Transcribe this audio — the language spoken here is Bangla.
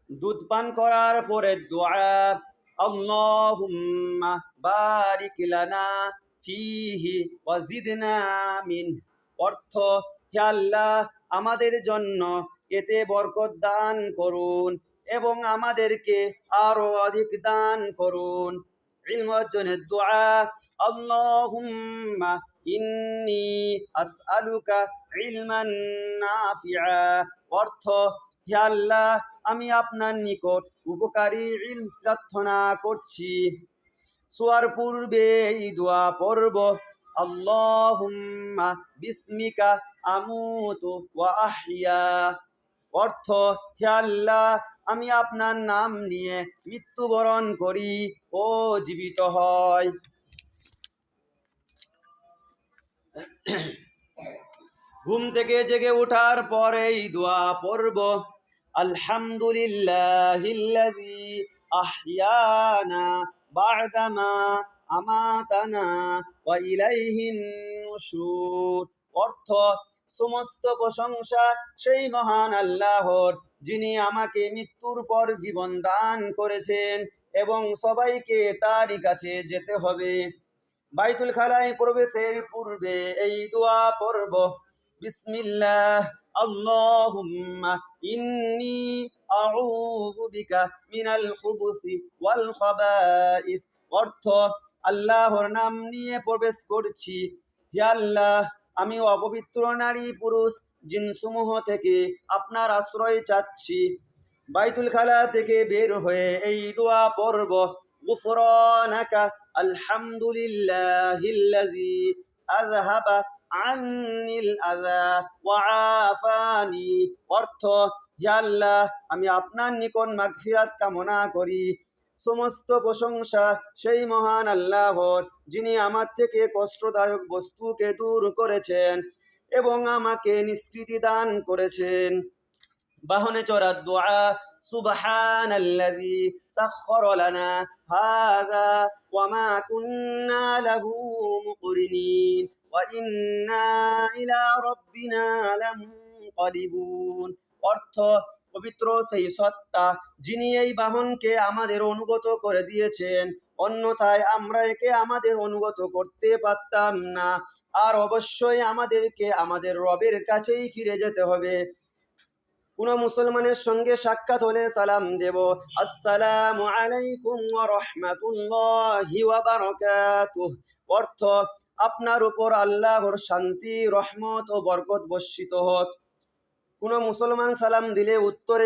দুধ পান করার পরে দোয়া, আল্লাহুম্মা বারিক লানা ফিহি ওয়া জিদনা মিন। অর্থ, হে আল্লাহ, আমাদের জন্য এতে বরকত দান করুন এবং আমাদেরকে আরো অধিক দান করুন। ইলম অর্জনের দোয়া, আল্লাহুম্মা ইন্নী আসআলুকা ইলমান নাফিআ। অর্থ, হে আল্লাহ, আমি আপনার নিকট উপকারী ইলম প্রার্থনা করছি। শোয়ার পূর্বে এই দোয়া পড়ব, আল্লাহুম্মা বিসমিকা আমুতু ওয়া আহইয়া। অর্থ, হে আল্লাহ, আমি আপনার নাম নিয়ে মৃত্যুবরণ করি ও জীবিত হয়। ঘুম থেকে জেগে ওঠার পরে এই দোয়া পড়ব, আলহামদুলিল্লাহিল্লাযী আহইয়ানা বা'দামা আমাতানা ওয়া ইলাইহিন নুশুর। অর্থ, সমস্ত প্রশংসা সেই মহান আল্লাহর, যিনি আমাকে মৃত্যুর পর জীবন দান করেছেন এবং সবাইকে তারই কাছে যেতে হবে। বাইতুল খালায় প্রবেশের পূর্বে এই দোয়া পড়ব, বিসমিল্লাহ আল্লাহুম্মা ইন্নী আউযু বিকা মিনাল খুবুসি ওয়াল খাবাইস। অর্থ, আল্লাহর নাম নিয়ে প্রবেশ করছি, হে আল্লাহ, আমি অপবিত্র নারী পুরুষ জিনসমূহ থেকে আপনার আশ্রয় চাচ্ছি। বাইতুল খালা থেকে বের হয়ে এই দোয়া পড়ব, গুফরানাকা আলহামদুলিল্লাহিল্লাযী আযহাবা আন্নিল আযা ওয়া আফানি। অর্থ, হে আল্লাহ, আমি আপনার নিকট মাগফিরাত কামনা করি। সমস্ত প্রশংসা সেই মহান আল্লাহর, যিনি আমার থেকে কষ্টদায়ক বস্তুকে দূর করেছেন এবং আমাকে নিষ্কৃতি দান করেছেন। বাহনে চড়ার দোয়া, সুবহানাল্লাযী সাখখারা লানা হাযা ওয়া মা কুন্না লাহু মুকরিনিন ওয়া ইন্না ইলা রাব্বিনা লামুনকালিবুন। অর্থ, পবিত্র সেই সত্তা, যিনি এই বাহনকে আমাদের অনুগত করে দিয়েছেন, অন্যথায় আমরা একে আমাদের অনুগত করতে পারতাম না। আর অবশ্যই আমাদেরকে আমাদের রবের কাছেই ফিরে যেতে হবে। কোন মুসলমানের সঙ্গে সাক্ষাৎ হলে সালাম দেব, আসসালামু আলাইকুম ওয়া রাহমাতুল্লাহি ওয়া বারাকাতুহু। অর্থ, আপনার উপর আল্লাহর শান্তি, রহমত ও বরকত বর্ষিত হোক। কোন মুসলমান সালাম দিলে উত্তরে